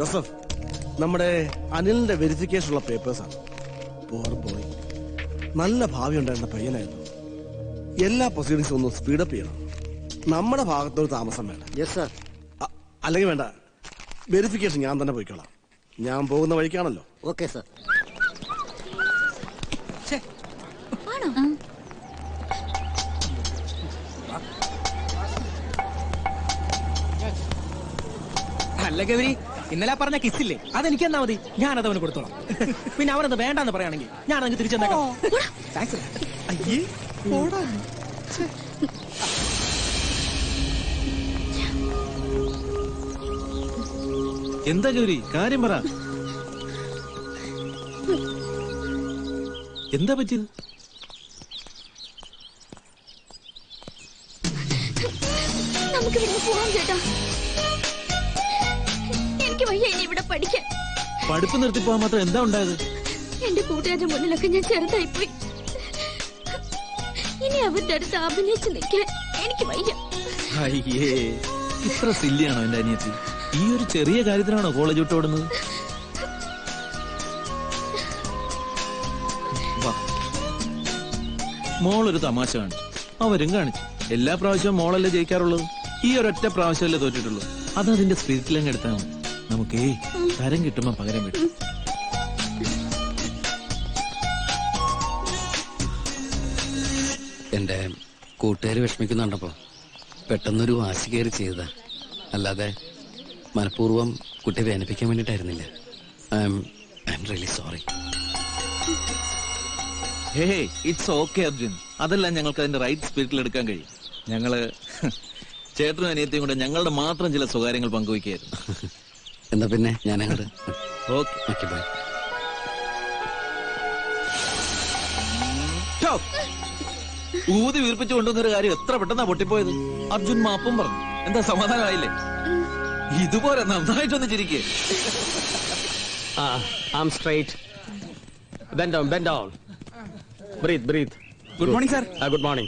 Joseph, നമ്മുടെ അനിലിന്റെ വെരിഫിക്കേഷനുള്ള പേപ്പേഴ്സാണ്. Boy, നല്ല ഭാവി ഉണ്ടായിരുന്ന പയ്യനായിരുന്നു. എല്ലാ പ്രൊസീഡിങ്സും ഒന്ന് സ്പീഡപ്പ് ചെയ്യണം. നമ്മുടെ ഭാഗത്തൊരു താമസം വേണ്ട. Yes sir. അല്ലെങ്കിൽ വേണ്ട, വെരിഫിക്കേഷൻ ഞാൻ തന്നെ പോയിക്കോളാം. ഞാൻ പോകുന്ന വഴിക്കാണല്ലോ. Okay sir. അല്ല ഗൗരി, ഇന്നലെ പറഞ്ഞ കിസ്സില്ലേ, അതെനിക്ക് എന്നാ മതി, ഞാനത് അവന് കൊടുത്തോളാം. പിന്നെ അവനത് വേണ്ടെന്ന് പറയുകയാണെങ്കിൽ ഞാനത് തിരിച്ചെന്നേക്കാം. എന്താ ഗൗരി, കാര്യം പറ. എന്താ പറ്റിയത്? നമുക്ക് പോവാം ചേട്ടാ. എനിക്ക് വയ്യ ഇനി ഇവിടെ പഠിക്കാൻ. പഠിപ്പ് നിർത്തി പോകാൻ മാത്രം എന്താ ഉണ്ടായത്? എന്റെ കൂട്ടുകാരുടെ മുന്നിലൊക്കെ ഞാൻ ചെറുതായിപ്പോയി. ഇനി അവരുടെ അടുത്ത് അഭിനയിച്ച് നിൽക്കാൻ എനിക്ക് വയ്യ. അയ്യേ, ഇത്ര സില്ലിയാണോ എന്റെ അനിയത്തി? ഈ ഒരു ചെറിയ കാര്യത്തിനാണോ കോളേജ് വിട്ട് ഓടുന്നത്? മോളൊരു തമാശ കാണിച്ചു, അവരും കാണിച്ചു. എല്ലാ പ്രാവശ്യവും മോളല്ലേ ജയിക്കാറുള്ളത്, ഈ ഒരൊറ്റ പ്രാവശ്യമല്ലേ തോറ്റിട്ടുള്ളൂ. അതതിന്റെ സ്പിരിറ്റിലങ്ങ് എടുത്താൽ മതി. നമുക്കേ തരം കിട്ടുമ്പോ പകരം വിടും. എന്റെ കൂട്ടുകാര് വിഷമിക്കുന്നുണ്ടപ്പോ പെട്ടെന്നൊരു വാശി കയറി ചെയ്തതാ. അല്ലാതെ മനഃപൂർവ്വം കുട്ടിയെ വേദനിപ്പിക്കാൻ വേണ്ടിട്ടായിരുന്നില്ല. I am really sorry. Hey, it's okay Arjun. അതെല്ലാം ഞങ്ങൾക്ക് അതിന്റെ റൈറ്റ് സ്പിരിറ്റിൽ എടുക്കാൻ കഴിയും. ഞങ്ങള് ചേട്ടനും അനിയത്തിയും കൂടെ ഞങ്ങളുടെ മാത്രം ചില സ്വകാര്യങ്ങൾ പങ്കുവയ്ക്കായിരുന്നു. എന്നാ പിന്നെ ഞാൻ അങ്ങോട്ട്. Okay bye. ഊതി വീർപ്പിച്ചു കൊണ്ടുവന്നൊരു കാര്യം എത്ര പെട്ടെന്നാ പൊട്ടിപ്പോയത്. അർജുൻ മാപ്പും പറഞ്ഞു. എന്താ സമാധാനമായില്ലേ? ഇതുപോലെ നന്നായിട്ടൊന്ന് ചിരിക്കേ. I'm straight. Bend down, bend down. Breathe, breathe. Good morning sir. Good morning.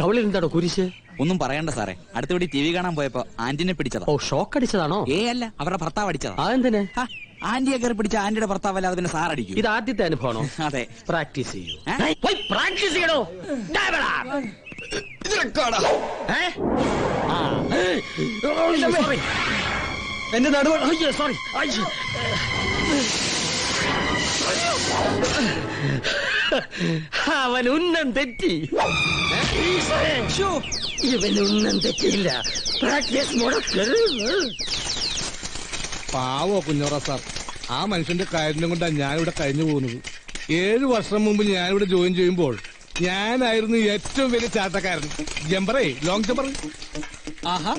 കവളിൽ എന്താണോ കുരിശ്? ഒന്നും പറയണ്ട സാറേ, അടുത്തപടി ടി വി കാണാൻ പോയപ്പോ ആന്റിനെ പിടിച്ചതാ. ഓ, ഷോക്ക് അടിച്ചതാണോ? അല്ല, അവരുടെ ഭർത്താവ് അടിച്ചതാ. അതെന്തിന്? ആന്റിയെ കയറി പിടിച്ച ആന്റിയുടെ ഭർത്താവല്ല, അത് പിന്നെ സാർ അടിക്കും. ഇത് ആദ്യത്തെ അനുഭവമാണോ? അതെ. പ്രാക്ടീസ് ചെയ്യൂ. പ്രാക്ടീസ് ചെയ്യണോ? എന്റെ നടുവ. സോറി. അവൻ ഉന്നം തെറ്റി. ഇവൻ ഉന്നം തെറ്റിയില്ല. പ്രാക്ടീസ് മുടക്കരുത്. പാവോ കുഞ്ഞോറ സാർ, ആ മനുഷ്യന്റെ കാര്യം കൊണ്ടാണ് ഞാനിവിടെ കഴിഞ്ഞു പോകുന്നത്. 7 വർഷം മുമ്പ് ഞാനിവിടെ ജോയിൻ ചെയ്യുമ്പോൾ ഞാനായിരുന്നു ഏറ്റവും വലിയ ചാട്ടക്കാരൻ. ജമ്പറേ, ലോങ് ജമ്പർ. ആഹാ,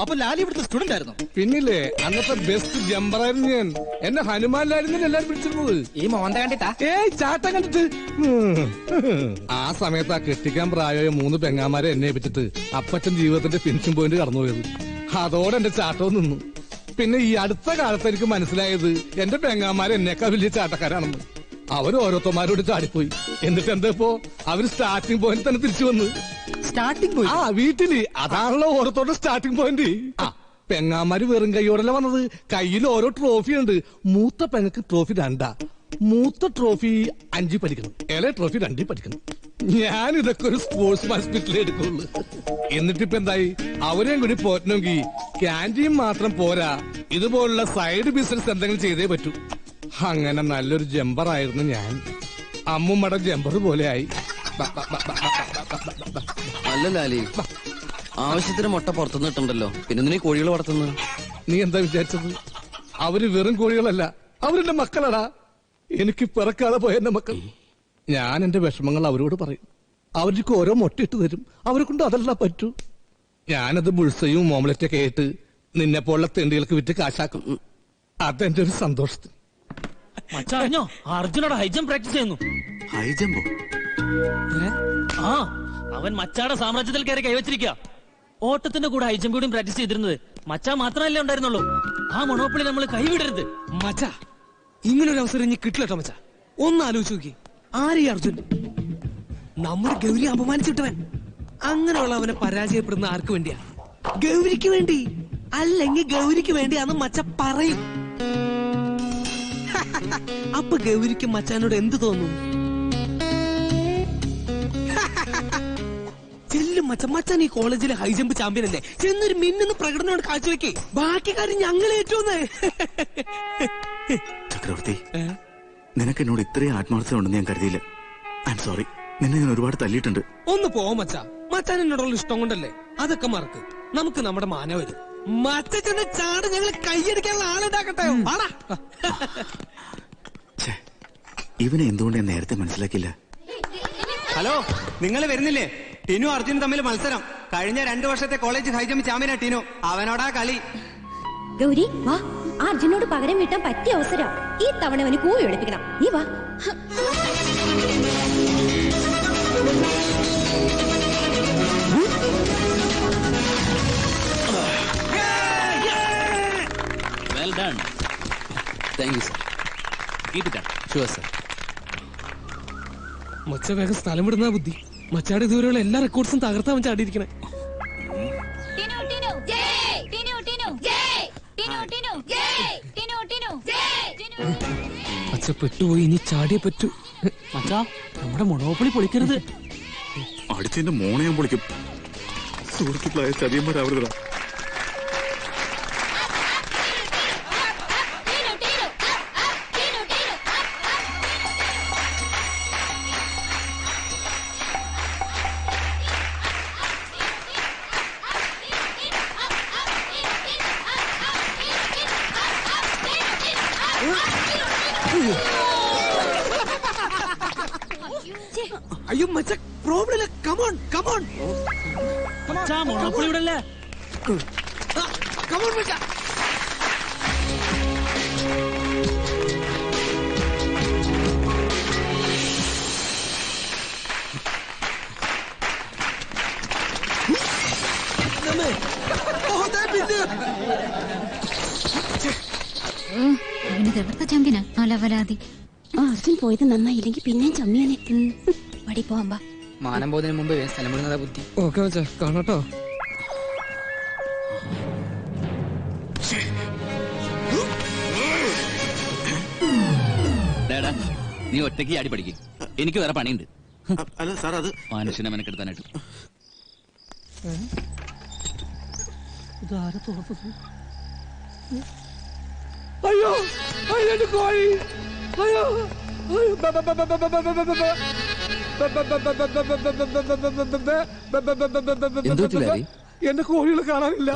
അപ്പൊ ലാലി ഇവിടുത്തെ സ്റ്റുഡന്റ് ആയിരുന്നു? പിന്നില്ലേ, അന്നത്തെ ബെസ്റ്റ് ജമ്പറായിരുന്നു ഞാൻ. എന്നെ ഹനുമാനിലായിരുന്നു എല്ലാരും വിളിച്ചിരുന്നത്. ഈ മോന്ത കണ്ടിട്ടാ? ചാട്ടം കണ്ടിട്ട്. ആ സമയത്ത് ആ കെട്ടിക്കാൻ പ്രായമായ 3 പെങ്ങാമാരെ എന്നെ ഏൽപ്പിച്ചിട്ട് അപ്പച്ചൻ ജീവിതത്തിന്റെ ഫിനിഷിംഗ് പോയിന്റ് കടന്നുപോയത്. അതോടെ എന്റെ ചാട്ടവും നിന്നു. പിന്നെ ഈ അടുത്ത കാലത്ത് എനിക്ക് മനസ്സിലായത് എന്റെ പെങ്ങാമാരെ എന്നേക്കാൾ വലിയ ചാട്ടക്കാരാണെന്ന്. അവർ ഓരോരുത്തന്മാരോട് ചാടിപ്പോയി. എന്നിട്ട് എന്താ ഇപ്പോ അവര് സ്റ്റാർട്ടിംഗ് പോയിന്റ് തന്നെ തിരിച്ചു വന്ന്. Starting point? ആ, വീട്ടില്. അതാണല്ലോ ഓരോരുത്തരുടെ സ്റ്റാർട്ടിംഗ് പോയിന്റ്. പെങ്ങാമാര് വെറും കൈയോടല്ല വന്നത്. കയ്യിൽ ഓരോ ട്രോഫി ഉണ്ട്. മൂത്ത പെങ്ങക്ക് ട്രോഫി 2, മൂത്ത ട്രോഫി 5 പഠിക്കണം, ഇളയ ട്രോഫി 2 പഠിക്കണം. ഞാൻ ഇതൊക്കെ ഒരു സ്പോർട്സ്മാൻ സ്പിരിറ്റിലേ എടുക്കുള്ളൂ. എന്നിട്ടിപ്പോ എന്തായി, അവരെയും കൂടി പോറ്റണമെങ്കിൽ ക്യാൻറ്റീൻ മാത്രം പോരാ, ഇതുപോലുള്ള സൈഡ് ബിസിനസ് എന്തെങ്കിലും ചെയ്തേ പറ്റൂ. അങ്ങനെ നല്ലൊരു ജമ്പറായിരുന്നു ഞാൻ. അമ്മുമ്മയുടെ ജമ്പർ പോലെ ആയി. അല്ല ലാലി, ആവശ്യത്തിന് മുട്ട പുറത്തുനിന്ന് ഇട്ടുണ്ടല്ലോ, പിന്നെ നീ കോഴികൾ വളർത്തുന്നത്? നീ എന്താ വിചാരിച്ചത്? അവര് വെറും കോഴികളല്ല, അവരെന്റെ മക്കളടാ. എനിക്ക് പിറക്കാതെ പോയ എന്റെ മക്കൾ. ഞാൻ എന്റെ വിഷമങ്ങൾ അവരോട് പറയും. അവർക്ക് ഓരോ മുട്ടയിട്ട് തരും. അവരെ കൊണ്ട് അതല്ല പറ്റൂ. ഞാനത് ബുൾസയും ഓംലെറ്റൊക്കെ ആയിട്ട് നിന്നെ പോലുള്ള തെണ്ടികൾക്ക് വിറ്റ് കാശാക്കും. അതെന്റെ ഒരു സന്തോഷത്തിന്. മച്ചറിഞ്ഞോ, അർജുനോട് ഹൈജംപ് പ്രാക്ടീസ് ചെയ്യുന്നു. ഹൈജമ്പോ? ആ, അവൻ മച്ചാടെ സാമ്രാജ്യത്തിൽ കയറി കൈവച്ചിരിക്കുക. ഓട്ടത്തിന്റെ കൂടെ ഹൈജംപ് കൂടി പ്രാക്ടീസ് ചെയ്തിരുന്നത് മച്ചാ മാത്രമല്ലേ ഉണ്ടായിരുന്നുള്ളൂ. ആ മൊണോപ്പൊളി നമ്മൾ കൈവിടരുത്. മച്ചാ, ഇങ്ങനൊരു അവസരം ഇനി കിട്ടില്ലട്ടോ മച്ചാ. ഒന്ന് ആലോചിച്ച് നോക്കി, ആരീ അർജുൻ? നമ്മുടെ ഗൗരി അപമാനിച്ചിട്ടവൻ. അങ്ങനെയുള്ള അവനെ പരാജയപ്പെടുന്ന ആർക്ക് വേണ്ടിയാ? ഗൗരിക്ക് വേണ്ടി. അല്ലെങ്കിൽ ഗൗരിക്ക് വേണ്ടിയാന്ന് മച്ച പറയും. അപ്പൊ ഗൗരിക്ക് മച്ചാനോട് എന്ത് തോന്നും? ചെല്ലും മച്ചാൻ ഈ കോളേജിലെ ഹൈ ജമ്പ് ചാമ്പ്യൻ അല്ലേ, ചെന്നൊരു മിന്നുന്ന പ്രകടനോട് കാഴ്ചവെക്കേ. ബാക്കി കാര്യം ഞങ്ങൾ ഏറ്റവും. ചക്രവർത്തി, നിനക്ക് എന്നോട് ഇത്രയും ആത്മാർത്ഥത ഉണ്ടെന്ന് ഞാൻ കരുതിയില്ല. I am sorry. നിന്നെ ഞാൻ ഒരുപാട് തല്ലിയിട്ടുണ്ട്. ഒന്ന് പോ മച്ചാൻ എന്നോടുള്ള ഇഷ്ടം കൊണ്ടല്ലേ. അതൊക്കെ മറക്ക്. നമുക്ക് നമ്മുടെ മാന വരും. മച്ചന്റെ ചാട് ഞങ്ങൾ കൈയടിക്കാനുള്ള ആളുണ്ടാക്കട്ടെ. ഇവനെ എന്തുകൊണ്ട് ഞാൻ നേരത്തെ മനസ്സിലാക്കിയില്ല? ഹലോ, നിങ്ങൾ വരുന്നില്ലേ? ടിനു അർജുനും തമ്മിൽ മത്സരം. കഴിഞ്ഞ 2 വർഷത്തെ കോളേജ് ഹൈജമ്പ് ചാമ്പ്യനാ ടിനു. അവനോടാ കളി. ഗൗരി വാ, അർജുനോട് പകരം വീട്ടാൻ പറ്റിയ അവസരം. ഈ തവണ അവന് കൂവി ഒളിപ്പിക്കണം. നീ വാ. Well done. Thank you sir. Keep it up. Sure sir. മച്ച വേഗം സ്ഥലം വിടുന്ന ബുദ്ധി. മച്ചാട് ഇതുവരെയുള്ള എല്ലാ റെക്കോർഡ്സും തകർത്താ മച്ച ആടിയിരിക്കണേ. മച്ച പെട്ടുപോയി. ഇനി ചാടിയേ പറ്റൂ. മച്ചാ, നമ്മുടെ മൊണോപ്പൊളി പൊളിക്കരുത്. അടിച്ചെന്റെ മോണെ ഞാൻ പൊളിക്കും. സുഹൃത്തുക്കളായ ചതിയന്മാരാവരുതാ. അയ്യോ മച്ച, പ്രോബ്ലം. Come on come on. മച്ചാ, മൊണോപ്പൊളി ഇവിടെ അല്ലേ? കമോൺ മച്ച. അവന് ദിവസ ചാമ്പ്യനാ. അലവരാതി. അർജുൻ പോയത് നന്നായില്ലെങ്കിൽ പിന്നെയും ചമ്മിയനെ. വടി പോവാൻ. മാനം പോകുന്നതിന് മുമ്പ് സ്ഥലം വിടുന്നതാ ബുദ്ധി. ഓക്കെ മച്ച, കാണട്ടോ. നീ ഒറ്റയ്ക്ക് ആടി പഠിക്കും. എനിക്ക് വേറെ പണിയുണ്ട്. അല്ല സാർ, അത് മനുഷ്യനെ മെനക്കെടുത്താനായിട്ട്. അയ്യോ അയ്യോ എന്റെ കോഴി. അയ്യോ എന്റെ കോഴികളെ കാണാനില്ല.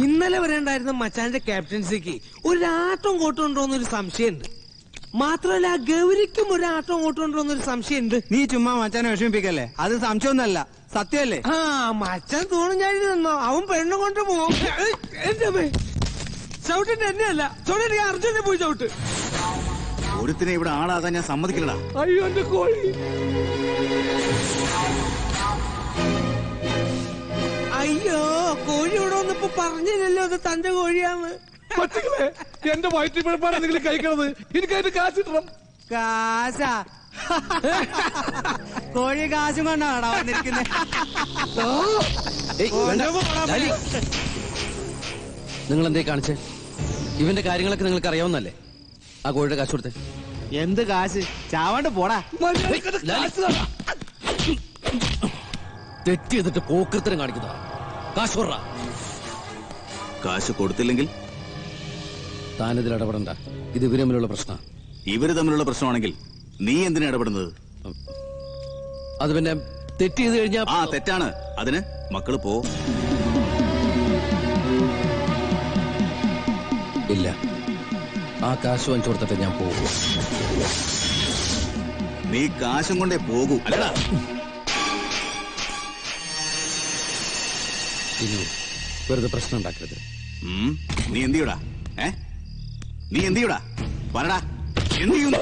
ഇന്നലെ വരെ ഉണ്ടായിരുന്ന മച്ചാന്റെ ക്യാപ്റ്റൻസിക്ക് ഒരാട്ടം കൂട്ടുണ്ടോന്നൊരു സംശയമുണ്ട്. മാത്രമല്ല ഗൗരിക്കും ഒരാട്ടം കൂട്ടുണ്ടോന്നൊരു സംശയമുണ്ട്. നീ ചുമ്മാ മച്ചാനെ വിഷമിപ്പിക്കല്ലേ. അത് സംശയമൊന്നല്ല, സത്യമല്ലേ? ആ മച്ചാൻ തോന്നും ഞാൻ നിന്നോ. അവൻ പെണ്ണും കൊണ്ട് പോകും. എന്റെ ചവിട്ടിന്റെ എന്നെയല്ല, ചവിട്ടി അർജുനെ പോയി ചവിട്ട്. ഒരുത്തിനെ ഇവിടെ ആളാകാൻ ഞാൻ സമ്മതിക്കില്ലടാ. അയ്യോ എന്റെ കോഴി. അയ്യോ, കോഴി ഇവിടെ വന്നപ്പോ പറഞ്ഞില്ലല്ലോ അത് തന്റെ കോഴിയാന്ന്. പറ്റുകളെ, എന്റെ വയറ്റിൽ പിഴപ്പാണ് നിങ്ങൾ കഴിക്കണത്. എനിക്കതിന്റെ കാശ് കിട്ടണം. കാശാ? കോഴി കാശും കൊണ്ടാണോ വന്നിരിക്കുന്നത്? നിങ്ങൾ എന്തേ കാണിച്ചേ? ഇവന്റെ കാര്യങ്ങളൊക്കെ നിങ്ങൾക്ക് അറിയാവുന്നല്ലേ? ആ കോഴിയുടെ കാശ് കൊടുത്തേ. എന്ത് കാശ്? ചാവാണ്ട് പോടാ. തെറ്റ് ചെയ്തിട്ട് പോക്കൃത്തരം കാണിക്കുന്നതാ. കാശ് കൊടുറാ. കാശ് കൊടുത്തില്ലെങ്കിൽ താനിതിൽ ഇടപെടണ്ട. ഇത് ഇവര് തമ്മിലുള്ള പ്രശ്നം. ഇവര് തമ്മിലുള്ള പ്രശ്നമാണെങ്കിൽ നീ എന്തിനാ ഇടപെടുന്നത്? അത് പിന്നെ തെറ്റ് ചെയ്ത് കഴിഞ്ഞാ ആ തെറ്റാണ്. അതിന് മക്കള് പോ. ഇല്ല, ആ കാശ് വാങ്ങിച്ചു കൊടുത്തിട്ട് ഞാൻ പോകും. നീ കാശും കൊണ്ടേ പോകൂ, അല്ലടാ. ഇനി വെറുതെ പ്രശ്നം ഉണ്ടാക്കരുത്. നീ എന്ത് ചെയ്യൂടാ? നീ എന്ത് ചെയ്യൂടാ? പറടാ, എന്ത് ചെയ്യുന്നു?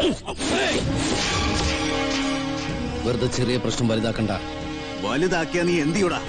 വെറുതെ ചെറിയ പ്രശ്നം വലുതാക്കണ്ട. വലുതാക്കിയാ നീ എന്ത് ചെയ്യൂടാ?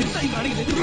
എന്തായി കാണിക്കുന്നത്?